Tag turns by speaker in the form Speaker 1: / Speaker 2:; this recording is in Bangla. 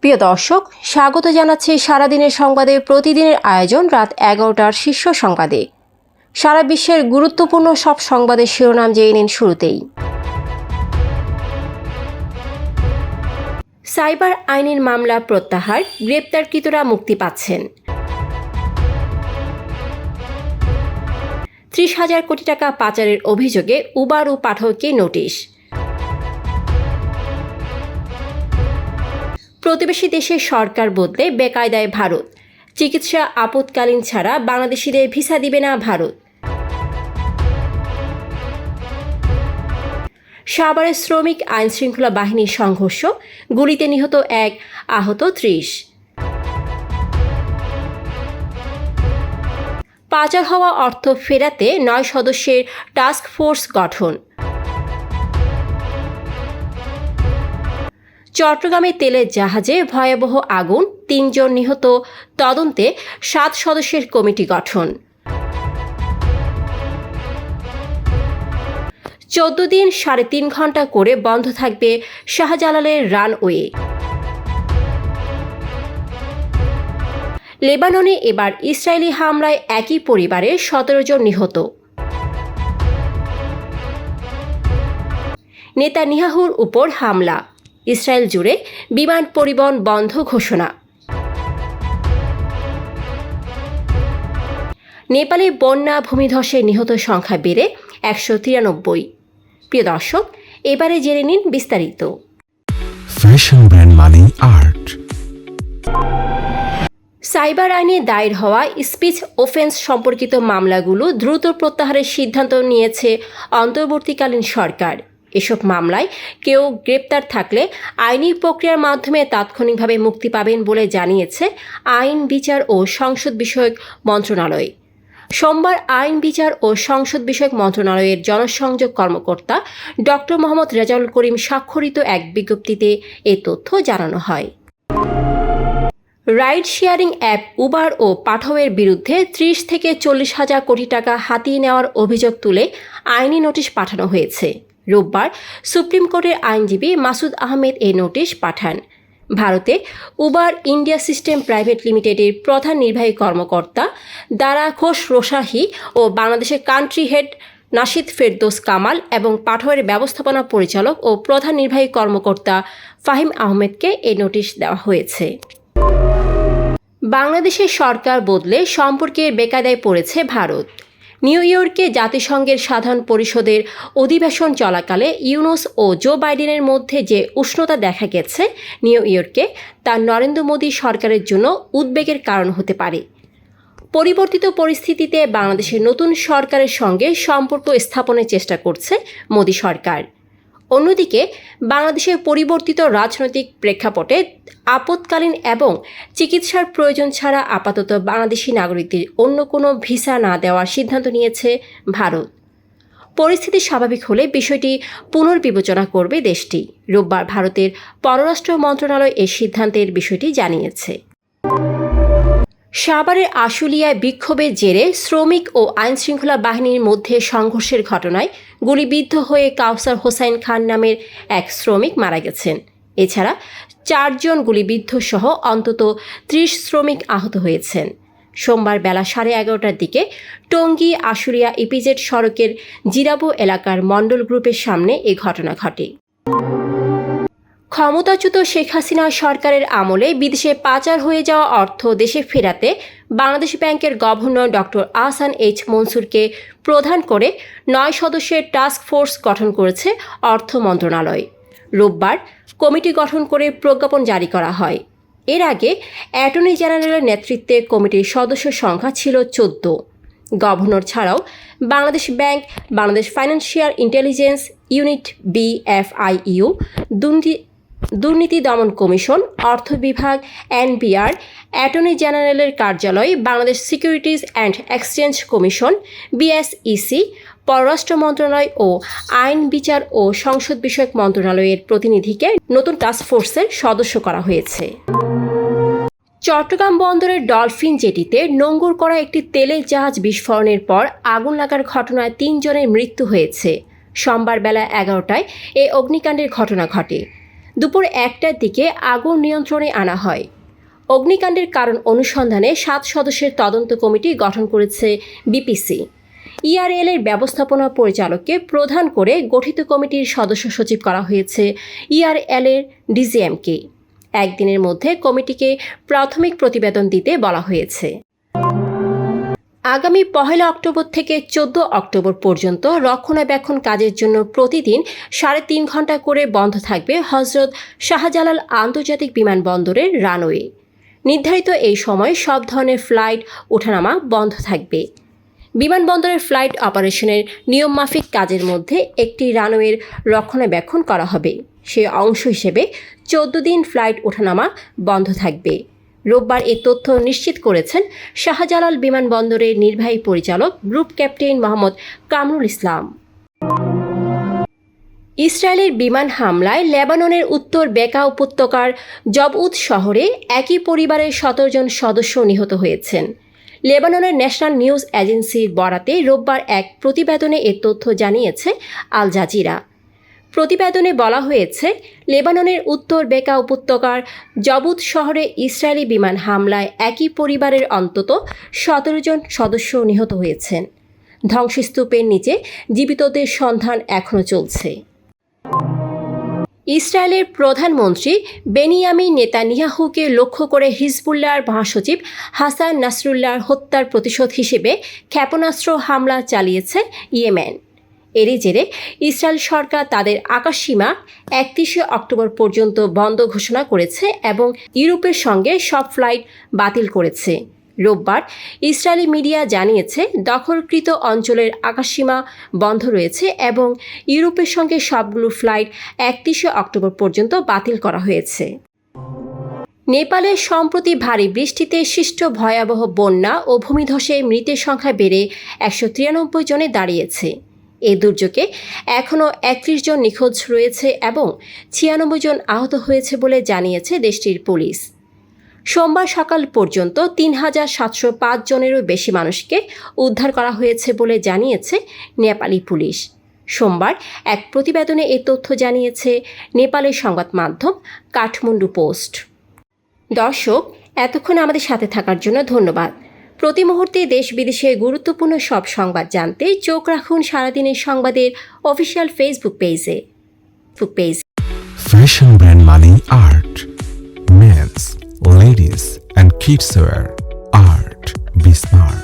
Speaker 1: প্রিয় দর্শক, স্বাগত জানাচ্ছি সারাদিনের সংবাদে প্রতিদিনের আয়োজন রাত 11টার শীর্ষ সংবাদে। সারা বিশ্বের গুরুত্বপূর্ণ সব সংবাদের শিরোনাম জেনে নিন শুরুতেই। সাইবার আইনের মামলা প্রত্যাহার, গ্রেপ্তারকৃতরা মুক্তি পাচ্ছেন। 30,000 কোটি টাকা পাচারের অভিযোগে উবার ও পাঠককে নোটিশ। প্রতিবেশী দেশের সরকার বদলে বেকায়দায় ভারত, চিকিৎসা আপৎকালীন ছাড়া বাংলাদেশিদের ভিসা দিবে না ভারত। সাভারে শ্রমিক আইনশৃঙ্খলা বাহিনীর সংঘর্ষ, গুলিতে নিহত 1, আহত 30। পাচার হওয়া অর্থ ফেরাতে 9 সদস্যের টাস্ক ফোর্স গঠন। চট্টগ্রামে তেলের জাহাজে ভয়াবহ আগুন, 3 জন নিহত, তদন্তে 7 সদস্যের কমিটি গঠন। 14 দিন 3.5 ঘন্টা করে বন্ধ থাকবে শাহজালালের রানওয়ে। লেবাননে এবার ইসরায়েলি হামলায় একই পরিবারের 17 জন নিহত। নেতানিয়াহুর উপর হামলা, ইসরায়েল জুড়ে বিমান পরিবহন বন্ধ ঘোষণা। নেপালে বন্যা ভূমিধসে নিহত সংখ্যা বেড়ে 193। প্রিয় দর্শক, এবারে জেনে নিন বিস্তারিত।
Speaker 2: ফ্যাশন ব্র্যান্ড মানে আর্ট।
Speaker 1: সাইবার আইনে দায়ের হওয়া স্পিচ অফেন্স সম্পর্কিত মামলাগুলো দ্রুত প্রত্যাহারের সিদ্ধান্ত নিয়েছে অন্তর্বর্তীকালীন সরকার। এসব মামলায় কেউ গ্রেপ্তার থাকলে আইনি প্রক্রিয়ার মাধ্যমে তাৎক্ষণিকভাবে মুক্তি পাবেন বলে জানিয়েছে আইন বিচার ও সংসদ বিষয়ক মন্ত্রণালয়। সোমবার আইন বিচার ও সংসদ বিষয়ক মন্ত্রণালয়ের জনসংযোগ কর্মকর্তা ডক্টর মোহাম্মদ রেজাউল করিম স্বাক্ষরিত এক বিজ্ঞপ্তিতে এ তথ্য জানানো হয়। রাইড শেয়ারিং অ্যাপ উবার ও পাঠকের বিরুদ্ধে 30 থেকে 40,000 কোটি টাকা হাতিয়ে নেওয়ার অভিযোগ তুলে আইনি নোটিশ পাঠানো হয়েছে। রোববার সুপ্রিম কোর্টের আইনজীবী মাসুদ আহমেদ এই নোটিশ পাঠান। ভারতে উবার ইন্ডিয়া সিস্টেম প্রাইভেট লিমিটেডের প্রধান নির্বাহী কর্মকর্তা দারা ঘোষ রোশাহি ও বাংলাদেশের কান্ট্রি হেড নাশিদ ফেরদৌস কামাল এবং পাঠকের ব্যবস্থাপনা পরিচালক ও প্রধান নির্বাহী কর্মকর্তা ফাহিম আহমেদকে এই নোটিশ দেওয়া হয়েছে। বাংলাদেশের সরকার বদলে সম্পর্কে বেকায়দায় পড়েছে ভারত। নিউ ইয়র্কে জাতিসংঘের সাধারণ পরিষদের অধিবেশন চলাকালে ইউনুস ও জো বাইডেনের মধ্যে যে উষ্ণতা দেখা গেছে নিউ ইয়র্কে, তা নরেন্দ্র মোদী সরকারের জন্য উদ্বেগের কারণ হতে পারে। পরিবর্তিত পরিস্থিতিতে বাংলাদেশের নতুন সরকারের সঙ্গে সম্পর্ক স্থাপনের চেষ্টা করছে মোদী সরকার। অন্যদিকে বাংলাদেশের পরিবর্তিত রাজনৈতিক প্রেক্ষাপটে আপৎকালীন এবং চিকিৎসার প্রয়োজন ছাড়া আপাতত বাংলাদেশি নাগরিকদের অন্য কোনো ভিসা না দেওয়ার সিদ্ধান্ত নিয়েছে ভারত। পরিস্থিতি স্বাভাবিক হলে বিষয়টি পুনর্বিবেচনা করবে দেশটি। রোববার ভারতের পররাষ্ট্র মন্ত্রণালয় এই সিদ্ধান্তের বিষয়টি জানিয়েছে। সাভারের আশুলিয়ায় বিক্ষোভের জেরে শ্রমিক ও আইনশৃঙ্খলা বাহিনীর মধ্যে সংঘর্ষের ঘটনায় গুলিবিদ্ধ হয়ে কাউসার হোসাইন খান নামের এক শ্রমিক মারা গেছেন। এছাড়া 4 জন গুলিবিদ্ধ সহ অন্তত 30 শ্রমিক আহত হয়েছেন। সোমবার বেলা 11:30টার দিকে টঙ্গী আশুলিয়া ইপিজেড সড়কের জিরাবো এলাকার মণ্ডল গ্রুপের সামনে এ ঘটনা ঘটে। ক্ষমতাচ্যুত শেখ হাসিনা সরকারের আমলে বিদেশে পাচার হয়ে যাওয়া অর্থ দেশে ফেরাতে বাংলাদেশ ব্যাংকের গভর্নর ডক্টর আহসান এইচ মনসুরকে প্রধান করে 9 সদস্যের টাস্ক ফোর্স গঠন করেছে অর্থ মন্ত্রণালয়। রোববার কমিটি গঠন করে প্রজ্ঞাপন জারি করা হয়। এর আগে অ্যাটর্নি জেনারেলের নেতৃত্বে কমিটির সদস্য সংখ্যা ছিল 14। গভর্নর ছাড়াও Bangladesh bank, Bangladesh financial intelligence unit BFIU, দুর্নীতি দমন কমিশন, অর্থ বিভাগ, NBR, অ্যাটর্নি জেনারেলের কার্যালয়, Bangladesh securities and exchange commission BSEC, পররাষ্ট্র মন্ত্রণালয় ও আইন বিচার ও সংসদ বিষয়ক মন্ত্রণালয়ের প্রতিনিধিকে নতুন টাস্কফোর্সের সদস্য করা হয়েছে। চট্টগ্রাম বন্দরের ডলফিন জেটিতে নোঙর করা একটি তেলের জাহাজ বিস্ফোরণের পর আগুন লাগার ঘটনায় 3 জনের মৃত্যু হয়েছে। সোমবার বেলা 11টায় এই অগ্নিকাণ্ডের ঘটনা ঘটে। দুপুর 1টার দিকে আগুন নিয়ন্ত্রণে আনা হয়। অগ্নিকাণ্ডের কারণ অনুসন্ধানে 7 সদস্যের তদন্ত কমিটি গঠন করেছে বিপিসি। ইআরএল এর ব্যবস্থাপনা পরিচালককে প্রধান করে গঠিত কমিটির সদস্য সচিব করা হয়েছে ইআরএল এর ডিজিএমকে। একদিনের মধ্যে কমিটিকে প্রাথমিক প্রতিবেদন দিতে বলা হয়েছে। আগামী 1 অক্টোবর থেকে 14 অক্টোবর পর্যন্ত রক্ষণাবেক্ষণ কাজের জন্য প্রতিদিন 3.5 ঘন্টা করে বন্ধ থাকবে হজরত শাহজালাল আন্তর্জাতিক বিমানবন্দরের রানওয়ে। নির্ধারিত এই সময় সব ধরনের ফ্লাইট ওঠানামা বন্ধ থাকবে। বিমানবন্দরের ফ্লাইট অপারেশনের নিয়মমাফিক কাজের মধ্যে একটি রানওয়ের রক্ষণাবেক্ষণ করা হবে। সেই অংশ হিসেবে 14 দিন ফ্লাইট ওঠানামা বন্ধ থাকবে। রোববার এ তথ্য নিশ্চিত করেছেন শাহজালাল বিমানবন্দরের নির্বাহী পরিচালক গ্রুপ ক্যাপ্টেন মোহাম্মদ কামরুল ইসলাম। ইসরায়েলের বিমান হামলায় লেবাননের উত্তর বেকা উপত্যকার জবউদ শহরে একই পরিবারের 17 জন সদস্য নিহত হয়েছেন। লেবাননের ন্যাশনাল নিউজ এজেন্সির বরাতে রোববার এক প্রতিবেদনে এ তথ্য জানিয়েছে আল জাজিরা। প্রতিবেদনে বলা হয়েছে, লেবাননের উত্তর বেকা উপত্যকার জবুদ শহরে ইসরায়েলি বিমান হামলায় একই পরিবারের অন্তত 17 জন সদস্য নিহত হয়েছেন। ধ্বংসস্তূপের নিচে জীবিতদের সন্ধান এখনও চলছে। ইসরায়েলের প্রধানমন্ত্রী বেনিয়ামিন নেতানিয়াহুকে লক্ষ্য করে হিজবুল্লাহর মহাসচিব হাসান নাসরুল্লাহর হত্যার প্রতিশোধ হিসেবে ক্ষেপণাস্ত্র হামলা চালিয়েছে ইয়েমেন। এরই জেরে ইসরায়েল সরকার তাদের আকাশসীমা 31 অক্টোবর পর্যন্ত বন্ধ ঘোষণা করেছে এবং ইউরোপের সঙ্গে সব ফ্লাইট বাতিল করেছে। রোববার ইসরায়েলি মিডিয়া জানিয়েছে, দখলকৃত অঞ্চলের আকাশসীমা বন্ধ রয়েছে এবং ইউরোপের সঙ্গে সবগুলো ফ্লাইট 31 অক্টোবর পর্যন্ত বাতিল করা হয়েছে। নেপালে সম্প্রতি ভারী বৃষ্টিতে সৃষ্ট ভয়াবহ বন্যা ও ভূমিধসে মৃতের সংখ্যা বেড়ে 193 জনে দাঁড়িয়েছে। এই দুর্যোগে এখনও 31 জন নিখোঁজ রয়েছে এবং 96 জন আহত হয়েছে বলে জানিয়েছে দেশটির পুলিশ। সোমবার সকাল পর্যন্ত 3705 জনেরও বেশি মানুষকে উদ্ধার করা হয়েছে বলে জানিয়েছে নেপালি পুলিশ। সোমবার এক প্রতিবেদনে এই তথ্য জানিয়েছে নেপালের সংবাদ মাধ্যম কাঠমান্ডু পোস্ট। দর্শক, এতক্ষণ আমাদের সাথে থাকার জন্য ধন্যবাদ। প্রতি মুহূর্তে দেশ বিদেশের গুরুত্বপূর্ণ সব সংবাদ জানতে চোখ রাখুন সারাদিনের সংবাদের অফিসিয়াল ফেসবুক পেজে।
Speaker 2: Fashion brand money art. Men's, ladies and kids wear. Art. Be smart.